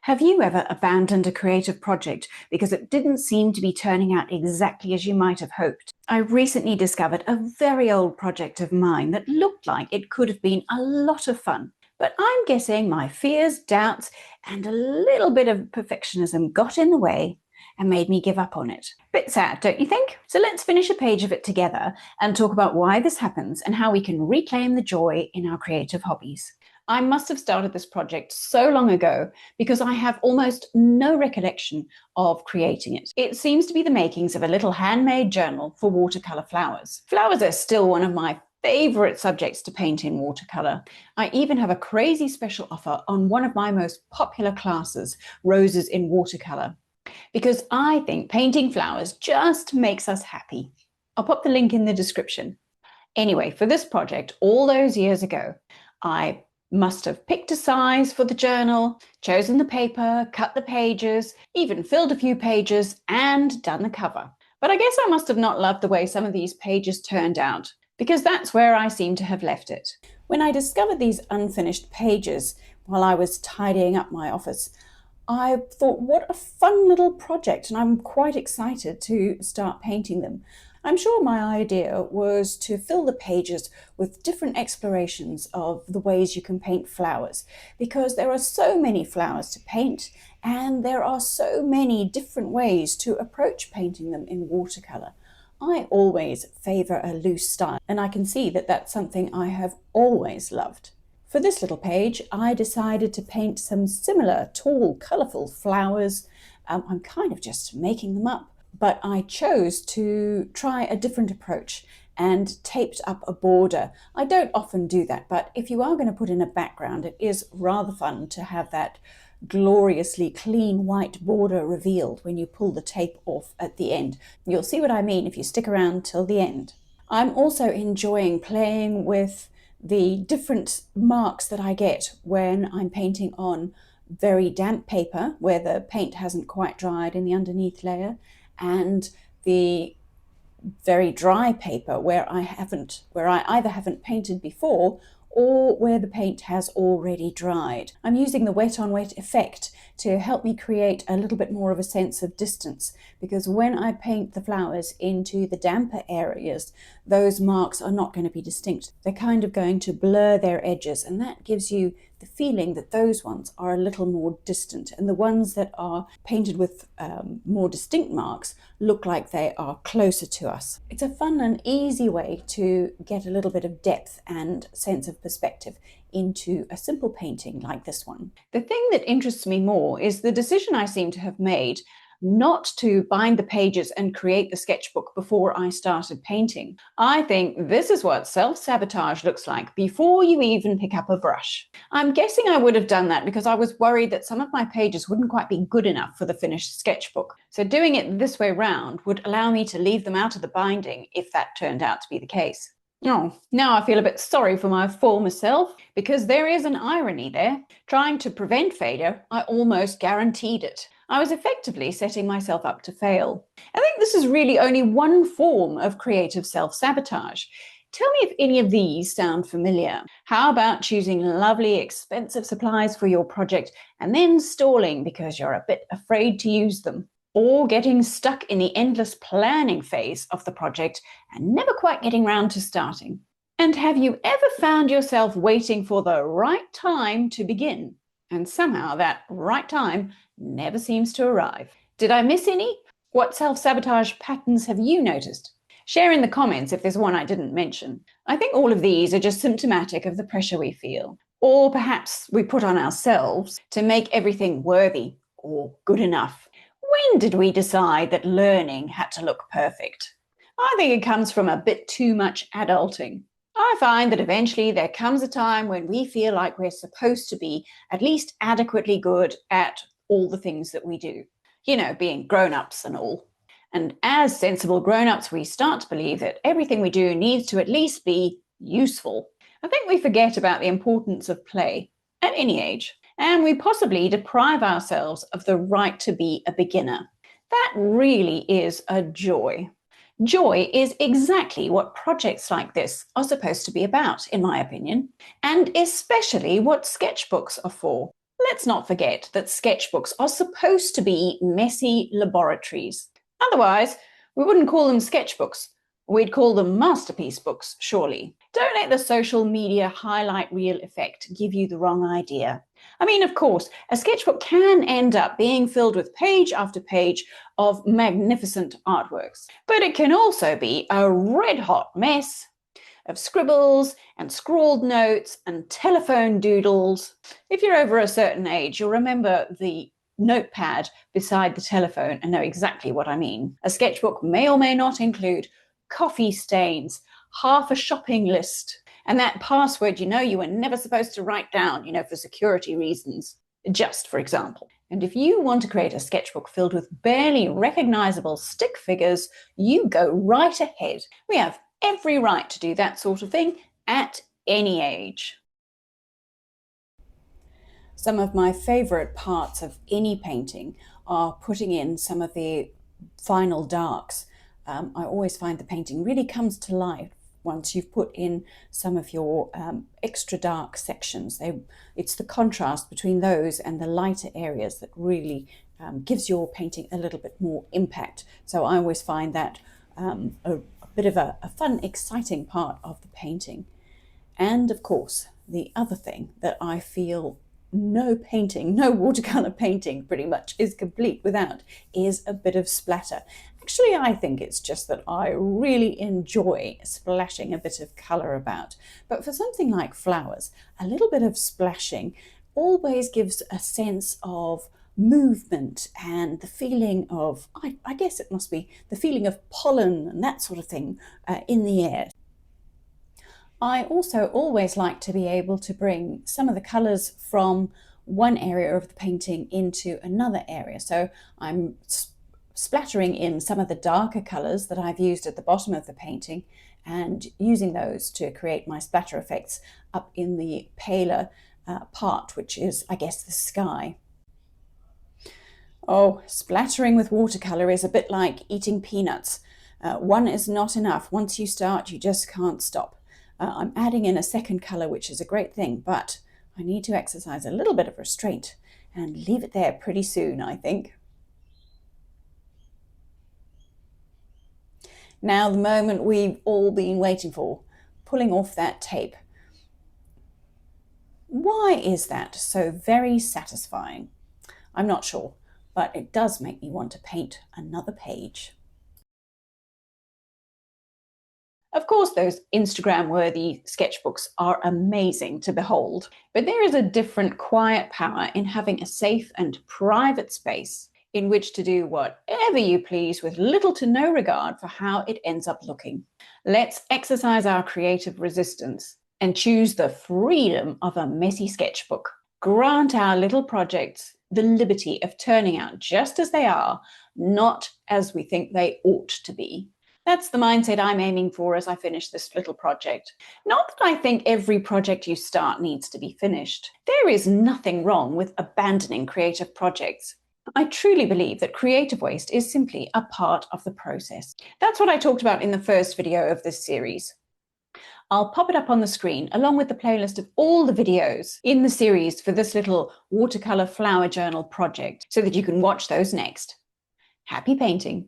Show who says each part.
Speaker 1: Have you ever abandoned a creative project because it didn't seem to be turning out exactly as you might have hoped? I recently discovered a very old project of mine that looked like it could have been a lot of fun. But I'm guessing my fears, doubts, and a little bit of perfectionism got in the way and made me give up on it. Bit sad, don't you think? So let's finish a page of it together and talk about why this happens and how we can reclaim the joy in our creative hobbies. I must have started this project so long ago because I have almost no recollection of creating it. It seems to be the makings of a little handmade journal for watercolour flowers. Flowers are still one of my favourite subjects to paint in watercolour. I even have a crazy special offer on one of my most popular classes, Roses in Watercolour, because I think painting flowers just makes us happy. I'll pop the link in the description. Anyway, for this project, all those years ago, I must have picked a size for the journal, chosen the paper, cut the pages, even filled a few pages and done the cover. But I guess I must have not loved the way some of these pages turned out, because that's where I seem to have left it. When I discovered these unfinished pages while I was tidying up my office, I thought, what a fun little project, and I'm quite excited to start painting them. I'm sure my idea was to fill the pages with different explorations of the ways you can paint flowers, because there are so many flowers to paint and there are so many different ways to approach painting them in watercolour. I always favour a loose style, and I can see that that's something I have always loved. For this little page, I decided to paint some similar tall, colourful flowers. I'm kind of just making them up. But I chose to try a different approach and taped up a border. I don't often do that, but if you are going to put in a background, it is rather fun to have that gloriously clean white border revealed when you pull the tape off at the end. You'll see what I mean if you stick around till the end. I'm also enjoying playing with the different marks that I get when I'm painting on very damp paper where the paint hasn't quite dried in the underneath layer, and the very dry paper where I either haven't painted before or where the paint has already dried. I'm using the wet on wet effect to help me create a little bit more of a sense of distance, because when I paint the flowers into the damper areas, those marks are not going to be distinct. They're kind of going to blur their edges, and that gives you the feeling that those ones are a little more distant, and the ones that are painted with more distinct marks look like they are closer to us. It's a fun and easy way to get a little bit of depth and sense of perspective into a simple painting like this one. The thing that interests me more is the decision I seem to have made not to bind the pages and create the sketchbook before I started painting. I think this is what self-sabotage looks like before you even pick up a brush. I'm guessing I would have done that because I was worried that some of my pages wouldn't quite be good enough for the finished sketchbook. So doing it this way round would allow me to leave them out of the binding if that turned out to be the case. Oh, now I feel a bit sorry for my former self, because there is an irony there. Trying to prevent failure, I almost guaranteed it. I was effectively setting myself up to fail. I think this is really only one form of creative self-sabotage. Tell me if any of these sound familiar. How about choosing lovely, expensive supplies for your project and then stalling because you're a bit afraid to use them? Or getting stuck in the endless planning phase of the project and never quite getting round to starting? And have you ever found yourself waiting for the right time to begin, and somehow that right time never seems to arrive? Did I miss any? What self-sabotage patterns have you noticed? Share in the comments if there's one I didn't mention. I think all of these are just symptomatic of the pressure we feel, or perhaps we put on ourselves to make everything worthy or good enough. When did we decide that learning had to look perfect? I think it comes from a bit too much adulting. I find that eventually there comes a time when we feel like we're supposed to be at least adequately good at all the things that we do. You know, being grown-ups and all. And as sensible grown-ups, we start to believe that everything we do needs to at least be useful. I think we forget about the importance of play at any age. And we possibly deprive ourselves of the right to be a beginner. That really is a joy. Joy is exactly what projects like this are supposed to be about, in my opinion, and especially what sketchbooks are for. Let's not forget that sketchbooks are supposed to be messy laboratories. Otherwise, we wouldn't call them sketchbooks. We'd call them masterpiece books, surely. Don't let the social media highlight reel effect give you the wrong idea. I mean, of course, a sketchbook can end up being filled with page after page of magnificent artworks, but it can also be a red-hot mess of scribbles and scrawled notes and telephone doodles. If you're over a certain age, you'll remember the notepad beside the telephone and know exactly what I mean. A sketchbook may or may not include coffee stains, half a shopping list, and that password you were never supposed to write down, for security reasons, just for example. And if you want to create a sketchbook filled with barely recognizable stick figures, you go right ahead. We have every right to do that sort of thing at any age. Some of my favorite parts of any painting are putting in some of the final darks. I always find the painting really comes to life once you've put in some of your extra dark sections. It's the contrast between those and the lighter areas that really gives your painting a little bit more impact. So I always find that a bit of a fun, exciting part of the painting. And of course, the other thing that I feel no watercolor painting pretty much is complete without is a bit of splatter. Actually, I think it's just that I really enjoy splashing a bit of color about. But for something like flowers, a little bit of splashing always gives a sense of movement and the feeling of, I guess it must be the feeling of pollen and that sort of thing in the air. I also always like to be able to bring some of the colours from one area of the painting into another area. So I'm splattering in some of the darker colours that I've used at the bottom of the painting and using those to create my splatter effects up in the paler part, which is, I guess, the sky. Oh, splattering with watercolour is a bit like eating peanuts. One is not enough. Once you start, you just can't stop. I'm adding in a second colour, which is a great thing, but I need to exercise a little bit of restraint and leave it there pretty soon, I think. Now the moment we've all been waiting for, pulling off that tape. Why is that so very satisfying? I'm not sure, but it does make me want to paint another page. Of course, those Instagram-worthy sketchbooks are amazing to behold, but there is a different quiet power in having a safe and private space in which to do whatever you please with little to no regard for how it ends up looking. Let's exercise our creative resistance and choose the freedom of a messy sketchbook. Grant our little projects the liberty of turning out just as they are, not as we think they ought to be. That's the mindset I'm aiming for as I finish this little project. Not that I think every project you start needs to be finished. There is nothing wrong with abandoning creative projects. I truly believe that creative waste is simply a part of the process. That's what I talked about in the first video of this series. I'll pop it up on the screen along with the playlist of all the videos in the series for this little watercolor flower journal project so that you can watch those next. Happy painting!